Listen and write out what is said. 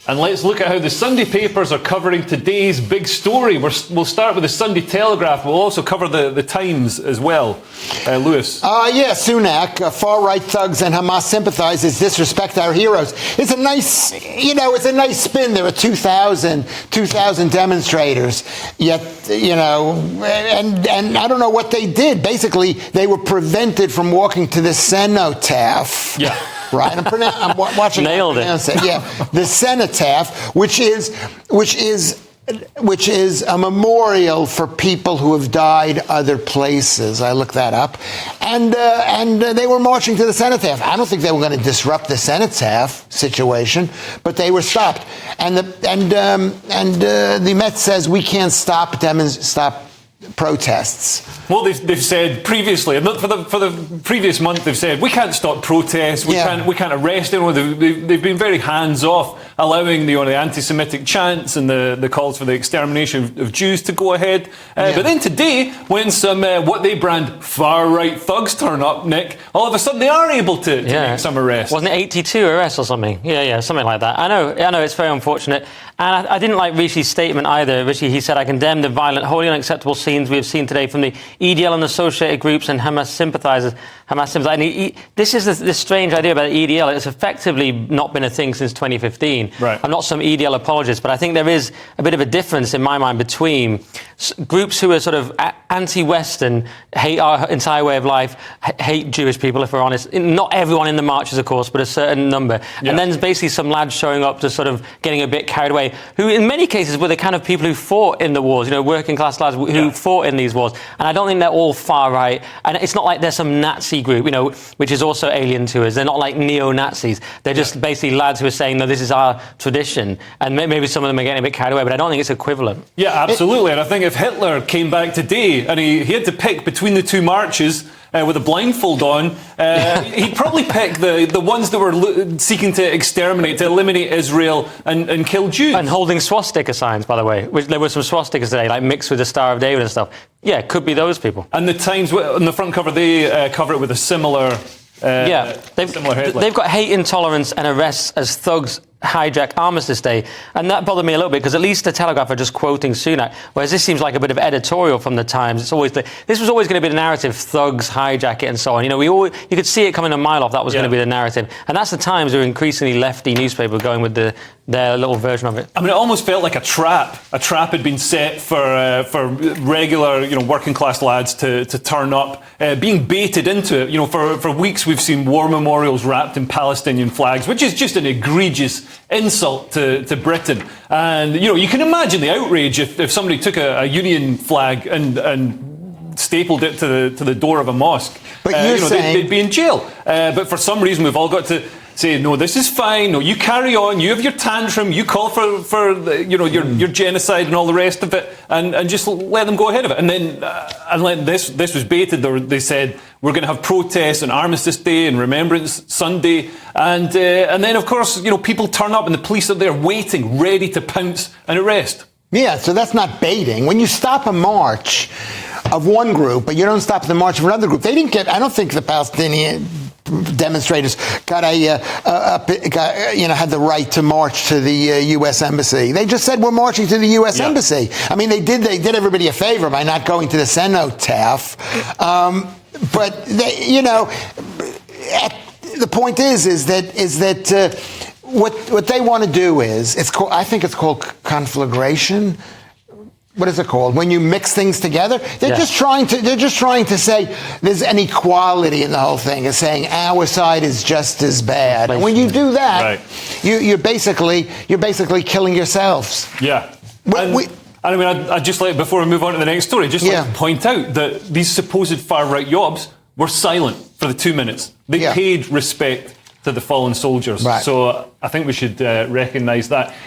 And let's look at how the Sunday papers are covering today's big story. We'll start with the Sunday Telegraph. We'll also cover the Times as well. Lewis. Yeah, Sunak, far-right thugs and Hamas sympathizers disrespect our heroes. It's a nice, it's a nice spin. There were 2,000 demonstrators. Yet, and I don't know what they did. Basically, they were prevented from walking to the cenotaph. Yeah. Right, I'm watching. Nailed it. Yeah, the cenotaph, which is a memorial for people who have died other places. I looked that up, and they were marching to the cenotaph. I don't think they were going to disrupt the cenotaph situation, but they were stopped. And the Met says we can't stop protests. Well, they've said previously, for the previous month, they've said we can't stop protests, we can't arrest anyone. They've been very hands off, allowing the anti-Semitic chants and the calls for the extermination of Jews to go ahead. But then today, when some what they brand far-right thugs turn up, Nick, all of a sudden they are able to make some arrests. Wasn't it 82 arrests or something? Yeah, something like that. I know, it's very unfortunate. And I didn't like Rishi's statement either. Rishi, he said, I condemn the violent, wholly unacceptable scenes we have seen today from the EDL and associated groups and Hamas sympathizers. This is this strange idea about the EDL. It's effectively not been a thing since 2015. Right. I'm not some EDL apologist, but I think there is a bit of a difference in my mind between groups who are sort of anti-Western, hate our entire way of life, hate Jewish people, if we're honest. Not everyone in the marches, of course, but a certain number. Yeah. And then there's basically some lads showing up to sort of getting a bit carried away, who in many cases were the kind of people who fought in the wars, working class lads who fought in these wars. And I don't think they're all far right. And it's not like there's some Nazi group, which is also alien to us. They're not like neo-Nazis. They're just basically lads who are saying, no, this is our tradition. And maybe some of them are getting a bit carried away, but I don't think it's equivalent. Yeah, absolutely. And I think if Hitler came back today and he had to pick between the two marches with a blindfold on, he'd probably pick the ones that were seeking to exterminate, to eliminate Israel and kill Jews. And holding swastika signs, by the way. There were some swastikas today, like mixed with the Star of David and stuff. Yeah, it could be those people. And the Times, on the front cover, they cover it with a similar similar headline. They've got hate, intolerance and arrests as thugs hijack Armistice Day. And that bothered me a little bit because at least the Telegraph are just quoting Sunak, whereas this seems like a bit of editorial from the Times. It's always this was always going to be the narrative, thugs hijack it and so on. You could see it coming a mile off. That was going to be the narrative. And that's the Times, who are increasingly lefty newspaper, going with their little version of it. I mean, it almost felt like a trap. A trap had been set for regular, working class lads to turn up, being baited into it. For weeks we've seen war memorials wrapped in Palestinian flags, which is just an egregious insult to Britain. And you can imagine the outrage if somebody took a Union flag and stapled it to the door of a mosque. But they'd be in jail. But for some reason we've all got to say, no, this is fine. No, you carry on. You have your tantrum. You call for your genocide and all the rest of it, and just let them go ahead of it. And then this was baited. They said we're going to have protests on Armistice Day and Remembrance Sunday, and then of course people turn up and the police are there waiting, ready to pounce and arrest. Yeah, so that's not baiting. When you stop a march of one group, but you don't stop the march of another group, they didn't get. I don't think the Palestinian demonstrators had the right to march to the U.S. Embassy. They just said we're marching to the U.S. Embassy. I mean, they did everybody a favor by not going to the cenotaph. But the point is that what they want to do is I think it's called conflagration. What is it called? When you mix things together, they're just trying to say there's an equality in the whole thing. It's saying our side is just as bad. And when you do that, you're basically killing yourselves. Yeah. I just like, before we move on to the next story, like to point out that these supposed far-right yobs were silent for the 2 minutes. They paid respect to the fallen soldiers. Right. So I think we should recognise that.